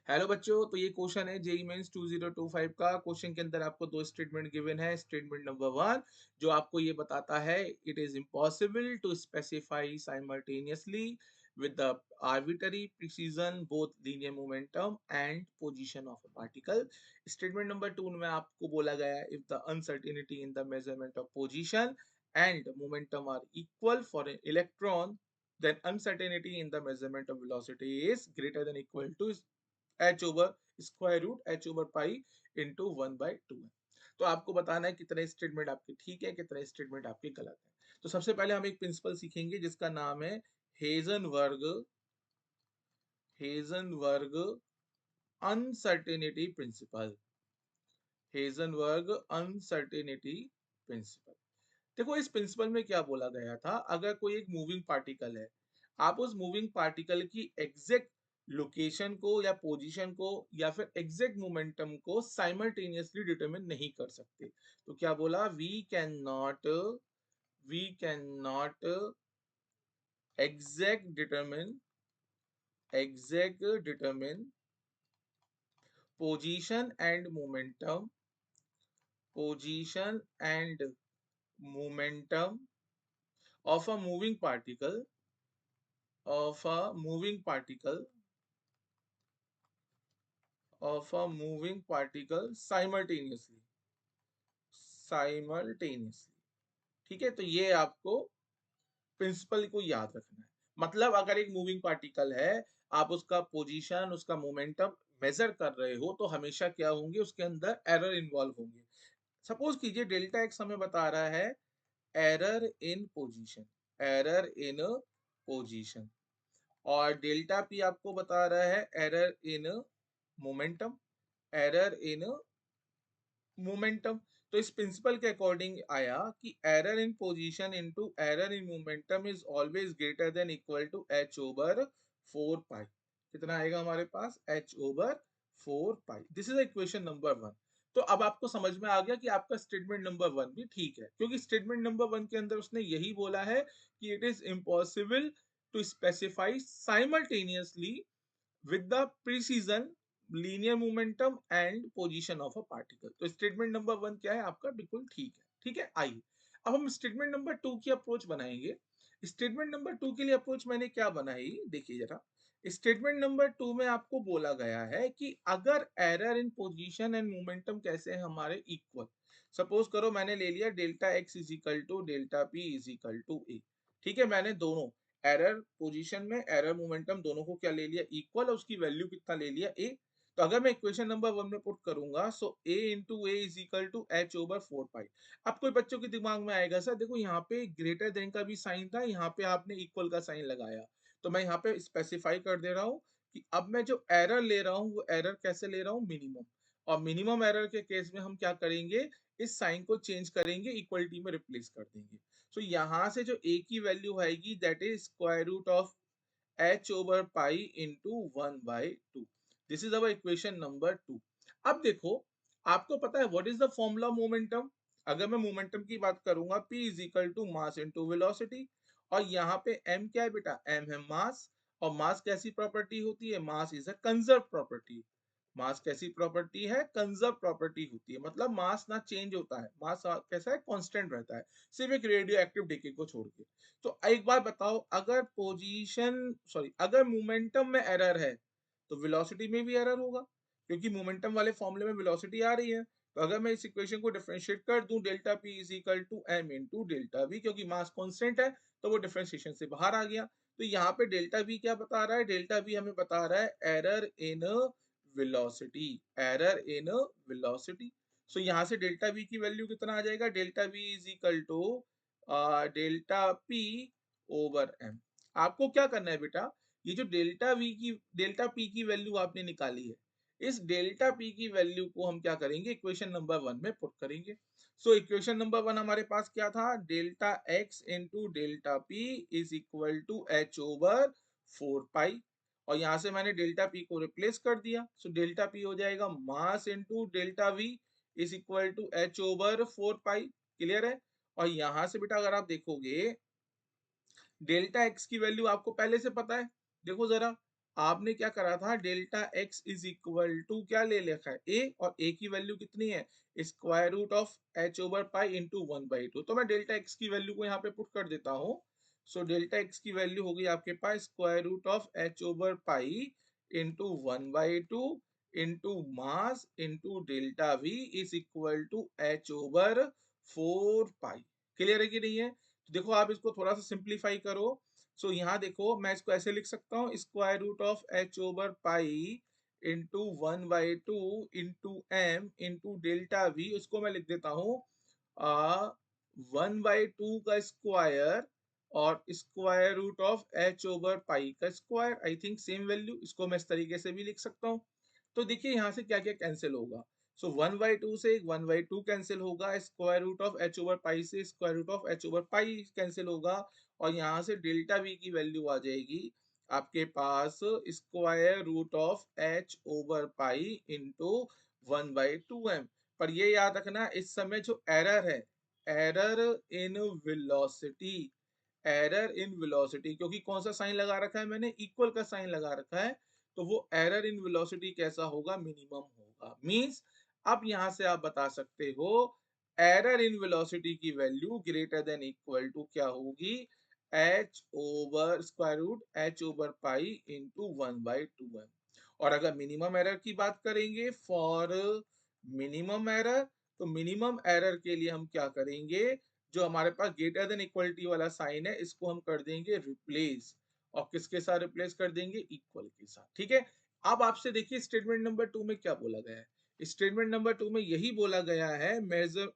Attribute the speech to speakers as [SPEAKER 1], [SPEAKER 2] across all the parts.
[SPEAKER 1] Hello बच्चों, तो ये क्वेश्चन है जेईई मेंस 2025 का। क्वेश्चन के अंदर आपको दो स्टेटमेंट गिवन है। स्टेटमेंट नंबर वन जो आपको ये बताता है it is impossible to specify simultaneously with the arbitrary precision both linear momentum and position of a particle. Statement number 2 में आपको बोला गया है if the uncertainty in the measurement of position and momentum are equal for an electron, then uncertainty in the measurement of velocity is greater than equal to H over square root H over pi into 1/2 है। तो आपको बताना है कितने statement आपके ठीक है, कितने स्टेटमेंट आपके गलत है। तो सबसे पहले हम एक प्रिंसिपल सीखेंगे जिसका नाम है Heisenberg Heisenberg uncertainty principle. Heisenberg uncertainty principle. देखो इस प्रिंसिपल में क्या बोला गया था, अगर कोई एक मूविंग पार्टिकल है, आप उस मूविंग पार्टिकल की एग्जैक्ट लोकेशन को या पोजीशन को या फिर एग्जैक्ट मोमेंटम को साइमल्टेनियसली डिटरमिन नहीं कर सकते। तो क्या बोला, we can not exact determine position and momentum of a moving particle of a moving particle simultaneously। ठीक है, तो ये आपको प्रिंसिपल को याद रखना है। मतलब अगर एक मूविंग पार्टिकल है, आप उसका पोजीशन उसका मोमेंटम मेजर कर रहे हो, तो हमेशा क्या होंगे, उसके अंदर एरर इन्वॉल्व होंगे। सपोज कीजिए डेल्टा एक्स हमें बता रहा है error in position, error in position, और डेल्टा पी आपको बता रहा है error in momentum, error in momentum. तो इस प्रिंसिपल के अकॉर्डिंग आया कि error in position into error in momentum is always greater than equal to H over 4 pi. कितना आएगा हमारे पास, h over 4 pi. This is equation number one. तो अब आपको समझ में आ गया कि आपका स्टेटमेंट नंबर वन भी ठीक है, क्योंकि स्टेटमेंट नंबर वन के अंदर उसने यही बोला है कि it is impossible to specify simultaneously with the precision linear momentum and position of a particle। तो स्टेटमेंट नंबर वन क्या है आपका, बिल्कुल ठीक है। ठीक है, आइए अब हम स्टेटमेंट नंबर टू की अप्रोच बनाएंगे। स्टेटमेंट नंबर टू के लिए अप्रोच मैंने क्या बनाई, देखिए जरा। स्टेटमेंट नंबर टू में आपको बोला गया है कि अगर error in position and momentum कैसे हैं हमारे इक्वल। सपोज करो मैंने ले लिया delta x is equal to delta P is equal to a. ठीक है, मैंने दोनों एरर पोजीशन में एरर मोमेंटम दोनों को क्या ले लिया, इक्वल, और उसकी वैल्यू कितना ले लिया, ए। तो अगर मैं इक्वेशन नंबर वन में पुट करूंगा, so a into a is equal to H over 4 pi. अब कोई बच्चों के दिमाग में आएगा, सर देखो यहाँ पे ग्रेटर देन का भी साइन था, यहाँ पे आपने इक्वल का साइन लगाया। तो मैं यहाँ पे स्पेसिफाई कर दे रहा हूँ कि अब मैं जो एरर ले रहा हूँ वो एरर कैसे ले रहा हूँ, मिनिमम। और मिनिमम एरर के केस में हम क्या करेंगे, इस साइन को चेंज करेंगे, इक्वलिटी में रिप्लेस कर देंगे। सो यहाँ से जो a की वैल्यू आएगी that is square root of h over pi into 1/2। This is our equation number two. अब देखो, आपको पता है what is the formula momentum. अगर मैं मोमेंटम की बात करूंगा, p is equal to mass into velocity, और यहाँ पे m क्या है बेटा, m है मास। और मास कैसी प्रॉपर्टी होती है, mass is a conserve property. Mass कैसी प्रॉपर्टी है, कंजर्व प्रॉपर्टी होती है। मतलब मास ना चेंज होता है, मास कैसा है, कांस्टेंट रहता है, सिर्फ एक रेडियो एक्टिव डिके को छोड़ के। तो एक बार बताओ, अगर अगर मोमेंटम में एरर है तो वेलोसिटी में भी एरर होगा, क्योंकि मोमेंटम वाले फॉर्मूले में वेलोसिटी आ रही है। तो अगर मैं इस इक्वेशन को डिफरेंशिएट कर दूं, delta P is equal to M into delta V, क्योंकि मास कांस्टेंट है तो वो डिफरेंशिएशन से बाहर आ गया। तो यहाँ पे डेल्टा वी क्या बता रहा है, डेल्टा वी हमें बता रहा है error in velocity, error in velocity. So यहाँ से डेल्टा वी की वैल्यू कितना आ जाएगा, delta we is equal to delta p over m. आपको क्या करना है बेटा, ये जो डेल्टा पी की वैल्यू आपने निकाली है, इस डेल्टा पी की वैल्यू को हम क्या करेंगे, इक्वेशन नंबर वन में पुट करेंगे। सो इक्वेशन नंबर वन हमारे पास क्या था, delta X into delta P is equal to H over 4 pi. और यहां से मैंने डेल्टा पी को रिप्लेस कर दिया। सो डेल्टा पी हो जाएगा mass into delta we is equal to H over 4 pi. Clear है। और यहां से बेटा अगर आप देखोगे, डेल्टा एक्स की वैल्यू आपको पहले से पता है, देखो जरा, आपने क्या करा था delta x is equal to क्या ले लिखा है a और a की वैल्यू कितनी है square root of h over pi into 1/2 तो मैं डेल्टा x की वैल्यू को यहाँ पे पुट कर देता हूँ सो डेल्टा x की वैल्यू होगी आपके पास square root of h over pi into 1/2 into mass into delta v is equal to h over 4 pi clear है कि नहीं है तो देखो आप इसको थोड़ा सा सिंप्लीफाई करो सो यहाँ देखो मैं इसको ऐसे लिख सकता हूँ square root of h over pi into 1/2 into m into delta v उसको मैं लिख देता हूँ 1/2 का स्क्वायर और square root of h over pi का square I think same value इसको मैं इस तरीके से भी लिख सकता हूँ तो देखिए यहाँ से क्या क्या कैंसिल होगा सो 1/2 से 1/2 कैंसिल होगा square root of h over pi से square root of h over pi cancel होगा और यहाँ से डेल्टा वी की वैल्यू आ जाएगी आपके पास square root of h over pi into 1/2m पर ये याद रखना इस समय जो एरर है error in velocity error in velocity क्योंकि कौन सा साइन लगा रखा है मैंने इक्वल का साइन लगा रखा है तो वो एरर इन वेलोसिटी कैसा होगा मिनिमम होगा मींस अब यहां से आप बता सकते हो एरर इन वेलोसिटी की value greater than equal to क्या होगी h over square root h over pi into 1/2m और अगर मिनिमम एरर की बात करेंगे फॉर मिनिमम एरर तो मिनिमम एरर के लिए हम क्या करेंगे जो हमारे पास ग्रेटर देन इक्वलिटी वाला साइन है इसको हम कर देंगे रिप्लेस और किसके साथ रिप्लेस कर देंगे इक्वल के साथ ठीक है अब आपसे देखिए स्टेटमेंट नंबर 2 में क्या बोला गया है स्टेटमेंट नंबर 2 में यही बोला गया है major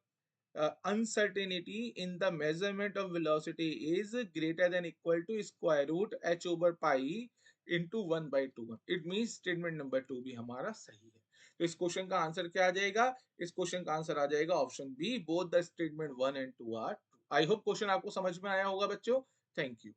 [SPEAKER 1] uncertainty in the measurement of velocity is greater than equal to square root h over pi into 1/2 it means statement number 2 भी हमारा सही है तो इस क्वेश्चन का आंसर क्या आ जाएगा इस क्वेश्चन का आंसर आ जाएगा option B both the statement 1 and 2 are I hope question आपको समझ में आया होगा बच्चों थैंक यू